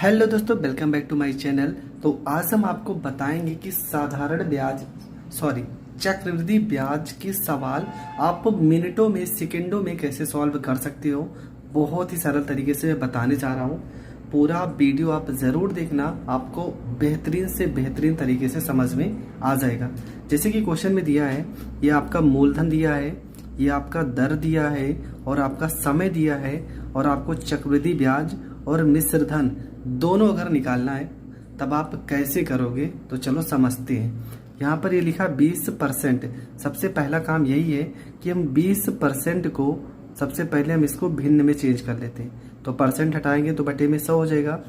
Hello दोस्तों, welcome back to my channel. तो आज हम आपको बताएंगे कि साधारण ब्याज चक्रवृद्धि ब्याज के सवाल आप मिनटों में सेकंडों में कैसे सॉल्व कर सकते हो। बहुत ही सरल तरीके से मैं बताने जा रहा हूँ। पूरा वीडियो आप ज़रूर देखना, आपको बेहतरीन से बेहतरीन तरीके से समझ में आ जाएगा। जैसे कि क्वेश्चन में दिया है, ये आपका मूलधन दिया है, ये आपका दर दिया है और आपका समय दिया है और आपको चक्रवृद्धि ब्याज और मिश्र धन दोनों अगर निकालना है तब आप कैसे करोगे, तो चलो समझते हैं। यहाँ पर ये लिखा 20%। सबसे पहला काम यही है कि हम 20% को सबसे पहले हम इसको भिन्न में चेंज कर लेते हैं। तो परसेंट हटाएंगे तो बटे में 100 हो जाएगा।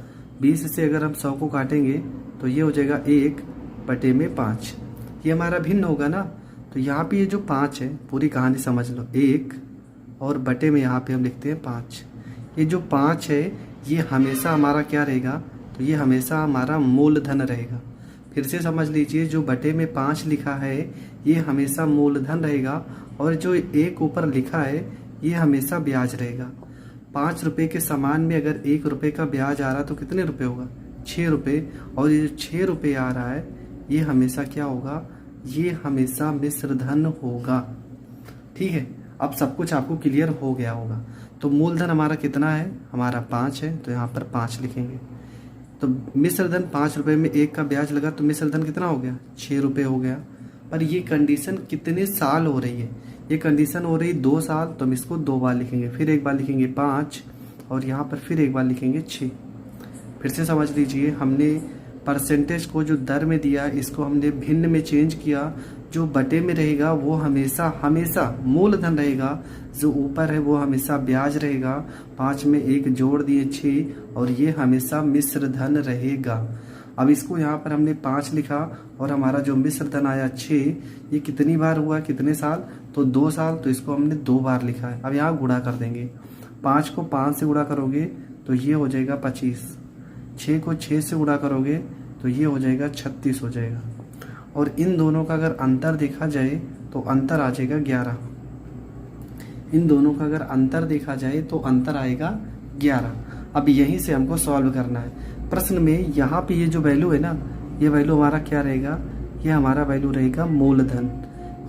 20 से अगर हम 100 को काटेंगे तो ये हो जाएगा 1 बटे में 5। ये हमारा भिन्न होगा ना। तो यहाँ पे ये जो 5 है, पूरी कहानी समझ लो। 1 और बटे में यहाँ पे हम लिखते हैं 5। ये जो 5 है ये हमेशा हमारा क्या रहेगा, तो ये हमेशा हमारा मूलधन रहेगा। फिर से समझ लीजिए, जो बटे में 5 लिखा है ये हमेशा मूलधन रहेगा और जो 1 ऊपर लिखा है ये हमेशा ब्याज रहेगा। 5 रुपये के सामान में अगर 1 रुपये का ब्याज आ रहा तो कितने रुपए होगा, 6 रुपये। और ये जो 6 रुपये आ रहा है ये हमेशा क्या होगा, ये हमेशा मिश्र धन होगा। ठीक है, अब सब कुछ आपको क्लियर हो गया होगा। तो मूलधन हमारा कितना है, हमारा 5 है, तो यहाँ पर 5 लिखेंगे। तो मिश्र धन 5 रुपये में 1 का ब्याज लगा तो मिश्र धन कितना हो गया, 6 रुपये हो गया। पर ये कंडीशन कितने साल हो रही है, ये कंडीशन हो रही 2 साल, तो हम इसको 2 बार लिखेंगे। फिर एक बार लिखेंगे 5 और यहाँ पर फिर एक बार लिखेंगे 6। फिर से समझ लीजिए, हमने परसेंटेज को जो दर में दिया इसको हमने भिन्न में चेंज किया। जो बटे में रहेगा वो हमेशा हमेशा मूलधन रहेगा, जो ऊपर है वो हमेशा ब्याज रहेगा। 5 में 1 जोड़ दिए 6 और ये हमेशा मिश्र धन रहेगा। अब इसको यहाँ पर हमने 5 लिखा और हमारा जो मिश्र धन आया 6, ये कितनी बार हुआ, कितने साल, तो 2 साल। तो इसको हमने 2 बार लिखा है। अब यहाँ गुणा कर देंगे। 5 को 5 से गुणा करोगे तो ये हो जाएगा 25। 6 को 6 से गुणा करोगे तो ये हो जाएगा 36 हो जाएगा। और इन दोनों का अगर अंतर देखा जाए तो अंतर आ जाएगा 11। इन दोनों का अगर अंतर देखा जाए तो अंतर आएगा 11। अब यहीं से हमको सॉल्व करना है। प्रश्न में यहाँ पे ये जो वैल्यू है ना, ये वैल्यू हमारा क्या रहेगा, ये हमारा वैल्यू रहेगा मूलधन।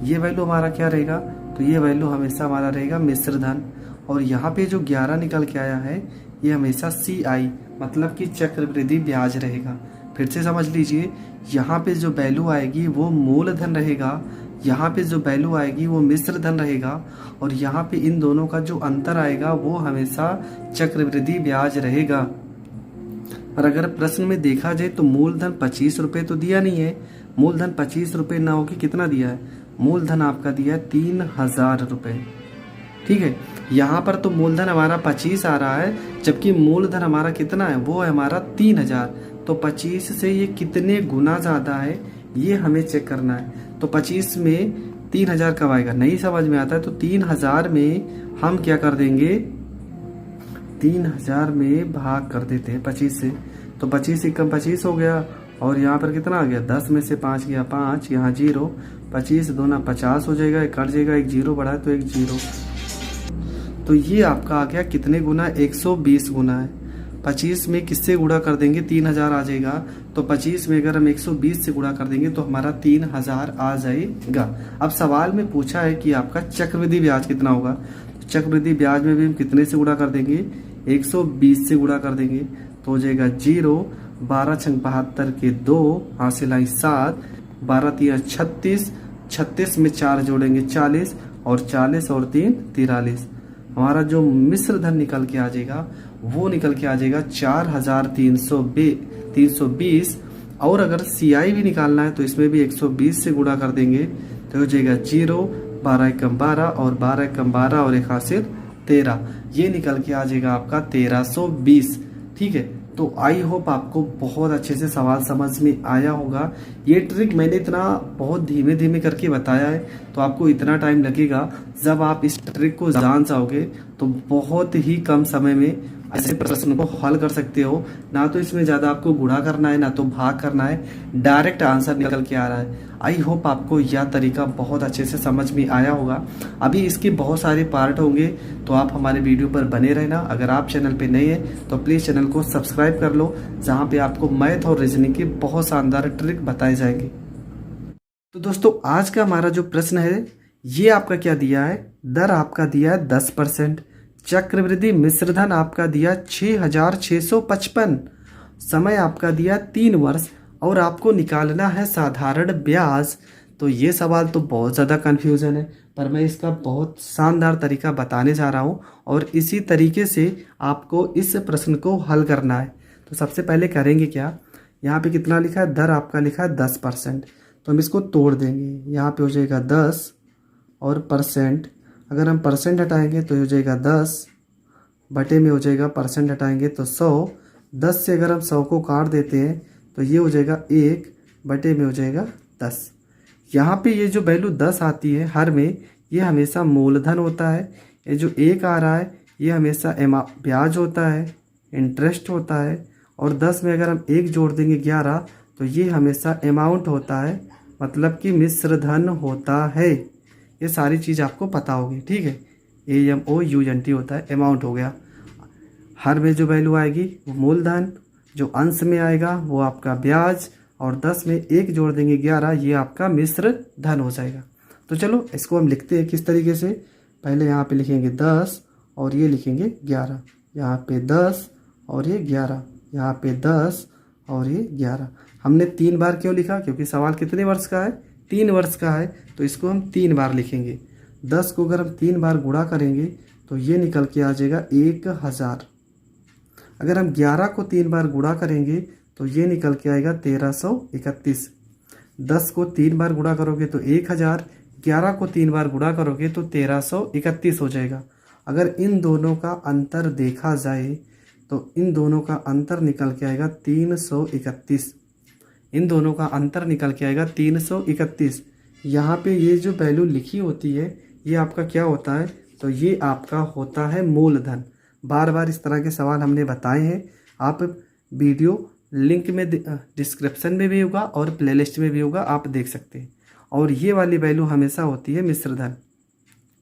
ये वैल्यू हमारा क्या रहेगा, तो ये वैल्यू हमेशा हमारा रहेगा मिश्र धन। और यहाँ पे जो 11 निकल के आया है ये हमेशा CI मतलब कि चक्रवृद्धि ब्याज रहेगा। फिर से समझ लीजिए, यहाँ पे जो वैल्यू आएगी वो मूलधन रहेगा, यहाँ पे जो वैल्यू आएगी वो मिश्र धन रहेगा और यहाँ पे इन दोनों का जो अंतर आएगा वो हमेशा चक्रवृद्धि ब्याज रहेगा। पर अगर प्रश्न में देखा जाए तो मूलधन 25 रुपये तो दिया नहीं है। मूलधन 25 रुपये ना होके कितना दिया है, मूलधन आपका दिया है 3000 रुपये। ठीक है, यहाँ पर तो मूलधन हमारा 25 आ रहा है, जबकि मूलधन हमारा कितना है, वो है हमारा 3000। तो 25 से ये कितने गुना ज़्यादा है ये हमें चेक करना है। तो 25 में 3000 कब आएगा, नहीं समझ में आता है। तो 3000 में हम क्या कर देंगे, 3000 में भाग कर देते हैं 25 से। तो 25 एकम 25 हो गया और यहाँ पर कितना आ गया, 10 में से 5 गया 5, यहाँ 0। 25 दूना 50 हो जाएगा, कट जाएगा, एक 0 बढ़ा तो एक 0। तो ये आपका आ गया कितने गुना, 120 गुना है। 25 में किससे गुणा कर देंगे, 3000 आ जाएगा। तो 25 में अगर हम 120 से गुणा कर देंगे तो हमारा 3000 आ जाएगा। अब सवाल में पूछा है कि आपका चक्रवृद्धि ब्याज कितना होगा। तो चक्रवृद्धि ब्याज में भी हम कितने से गुणा कर देंगे, 120 से गुणा कर देंगे तो हो जाएगा 0। 12 छंग 72 के 2, हासिल आई 7, 12 तिया 36, 36 में 4 जोड़ेंगे 40 और 40 और 3 43। हमारा जो मिश्र धन निकल के आ जाएगा वो निकल के आ जाएगा 4320। और अगर CI भी निकालना है तो इसमें भी 120 से गुणा कर देंगे तो हो जाएगा 0। 12 एकम 12 और 12 एकम 12 और 1 हासिल 13। ये निकल के आ जाएगा आपका 1320। ठीक है, तो आई होप आपको बहुत अच्छे से सवाल समझ में आया होगा। ये ट्रिक मैंने इतना बहुत धीमे धीमे करके बताया है तो आपको इतना टाइम लगेगा। जब आप इस ट्रिक को जान जाओगे तो बहुत ही कम समय में ऐसे प्रश्न को हल कर सकते हो। ना तो इसमें ज़्यादा आपको गुणा करना है, ना तो भाग करना है, डायरेक्ट आंसर निकल के आ रहा है। आई होप आपको यह तरीका बहुत अच्छे से समझ में आया होगा। अभी इसके बहुत सारे पार्ट होंगे, तो आप हमारे वीडियो पर बने रहना। अगर आप चैनल पे नए हैं तो प्लीज़ चैनल को सब्सक्राइब कर लो, जहाँ पे आपको मैथ और रीजनिंग के बहुत शानदार ट्रिक बताए जाएंगे। तो दोस्तों, आज का हमारा जो प्रश्न है, ये आपका क्या दिया है, दर आपका दिया है 10%, चक्रवृद्धि मिश्रधन आपका दिया 6,655, समय आपका दिया 3 वर्ष, और आपको निकालना है साधारण ब्याज। तो ये सवाल तो बहुत ज़्यादा कन्फ्यूज़न है, पर मैं इसका बहुत शानदार तरीका बताने जा रहा हूँ, और इसी तरीके से आपको इस प्रश्न को हल करना है। तो सबसे पहले करेंगे क्या, यहाँ पे कितना लिखा है, दर आपका लिखा है 10%, तो हम इसको तोड़ देंगे। यहाँ पे हो जाएगा 10 और परसेंट, अगर हम परसेंट हटाएंगे तो हो जाएगा 10 बटे में हो जाएगा परसेंट हटाएंगे तो 100। 10 से अगर हम 100 को काट देते हैं तो ये हो जाएगा 1 बटे में हो जाएगा 10। यहाँ पे ये जो वैल्यू 10 आती है हर में, ये हमेशा मूलधन होता है। ये जो 1 आ रहा है ये हमेशा ब्याज होता है, इंटरेस्ट होता है। और 10 में अगर हम 1 जोड़ देंगे 11, तो ये हमेशा अमाउंट होता है, मतलब कि मिश्रधन होता है। ये सारी चीज़ आपको पता होगी, ठीक है। AMOUNT होता है, अमाउंट हो गया। हर में जो वैल्यू आएगी वो मूलधन, जो अंश में आएगा वो आपका ब्याज, और 10 में 1 जोड़ देंगे 11, ये आपका मिश्र धन हो जाएगा। तो चलो इसको हम लिखते हैं किस तरीके से। पहले यहाँ पे लिखेंगे 10 और ये लिखेंगे 11, यहाँ पे 10 और ये 11, यहाँ पे 10 और ये 11। हमने 3 बार क्यों लिखा, क्योंकि सवाल कितने वर्ष का है, 3 वर्ष का है, तो इसको हम 3 बार लिखेंगे। 10 को अगर हम 3 बार गुणा करेंगे तो ये निकल के आ जाएगा 1000। अगर हम 11 को 3 बार गुणा करेंगे तो ये निकल के आएगा 1331। 10 को 3 बार गुणा करोगे तो 1000, 11 को 3 बार गुणा करोगे तो 1331 हो जाएगा। अगर इन दोनों का अंतर देखा जाए तो इन दोनों का अंतर निकल के आएगा 331। इन दोनों का अंतर निकल के आएगा 331। यहाँ पे ये जो वैल्यू लिखी होती है ये आपका क्या होता है, तो ये आपका होता है मूलधन। बार बार इस तरह के सवाल हमने बताए हैं। आप वीडियो लिंक में डिस्क्रिप्शन में भी होगा और प्लेलिस्ट में भी होगा, आप देख सकते हैं। और ये वाली वैल्यू हमेशा होती है मिश्रधन,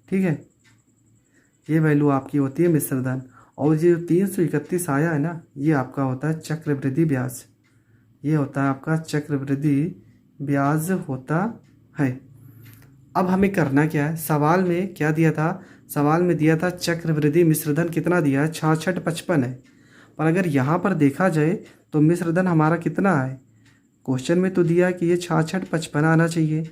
ठीक है। ये वैल्यू आपकी होती है मिश्रधन। और ये जो 331 आया है ना, ये आपका होता है चक्रवृद्धि ब्याज। ये होता है आपका चक्रवृद्धि ब्याज होता है। अब हमें करना क्या है, सवाल में क्या दिया था, सवाल में दिया था चक्रवृद्धि मिश्रधन कितना दिया है, 6655 है। पर अगर यहाँ पर देखा जाए तो मिश्रधन हमारा कितना है, क्वेश्चन में तो दिया है कि ये 6655 आना चाहिए,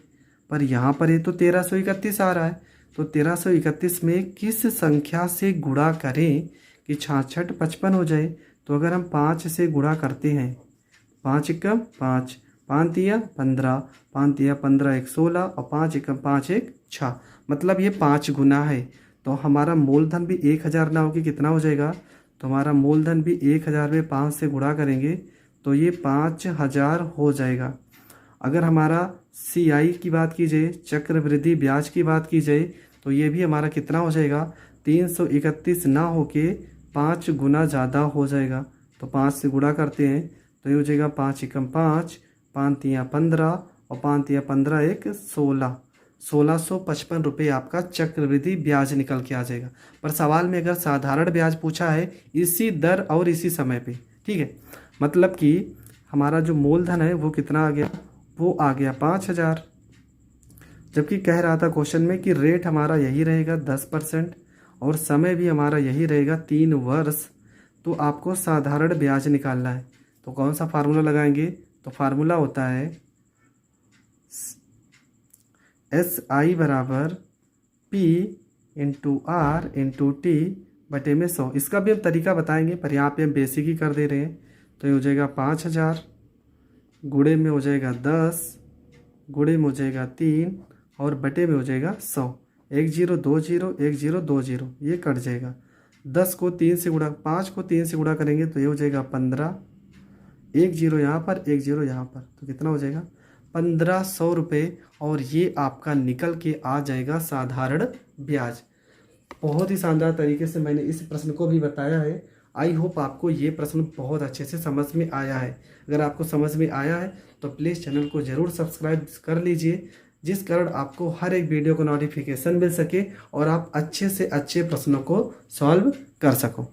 पर यहाँ पर ये तो 1331 आ रहा है। तो 1331 में किस संख्या से गुणा करें कि 6655 हो जाए। तो अगर हम 5 से गुणा करते हैं, 5 एकम 5, 5 तिया 15, 5 तिया 15 1 16, और 5 एकम 5 1 6, मतलब ये 5 गुना है। तो हमारा मूलधन भी 1000 ना होगी, कितना हो जाएगा, तो हमारा मूलधन भी 1000 में 5 से गुणा करेंगे तो ये 5000 हो जाएगा। अगर हमारा CI की बात की जाए, चक्रवृद्धि ब्याज की बात की जाए, तो ये भी हमारा कितना हो जाएगा, 331 ना होके 5 गुना ज़्यादा हो जाएगा। तो 5 से गुणा करते हैं तो ये हो जाएगा 5 एकम 5, 5 तिया 15, और 5 तिया 15 1 16, 1655 रुपये आपका चक्रवृद्धि ब्याज निकल के आ जाएगा। पर सवाल में अगर साधारण ब्याज पूछा है इसी दर और इसी समय पे, ठीक है, मतलब कि हमारा जो मूलधन है वो कितना आ गया, वो आ गया 5000। जबकि कह रहा था क्वेश्चन में कि रेट हमारा यही रहेगा 10% और समय भी हमारा यही रहेगा 3 वर्ष। तो आपको साधारण ब्याज निकालना है, तो कौन सा फार्मूला लगाएंगे, तो फार्मूला होता है SI बराबर P into R into T बटे में 100। इसका भी हम तरीका बताएंगे, पर यहाँ पे हम बेसिक ही कर दे रहे हैं। तो ये हो जाएगा 5000 गुणे में हो जाएगा 10, गुणे में हो जाएगा 3, और बटे में हो जाएगा 100। 1 0 2 0 1 0 2 0, ये कट जाएगा। 10 को 3 से गुणा, 5 को 3 से गुणा करेंगे तो ये हो जाएगा 15, 1 0 यहाँ पर 1 0 यहाँ पर, तो कितना हो जाएगा 1500 रुपये। और ये आपका निकल के आ जाएगा साधारण ब्याज। बहुत ही शानदार तरीके से मैंने इस प्रश्न को भी बताया है। आई होप आपको ये प्रश्न बहुत अच्छे से समझ में आया है। अगर आपको समझ में आया है तो प्लीज़ चैनल को ज़रूर सब्सक्राइब कर लीजिए, जिस कारण आपको हर एक वीडियो को नोटिफिकेशन मिल सके और आप अच्छे से अच्छे प्रश्नों को सॉल्व कर सको।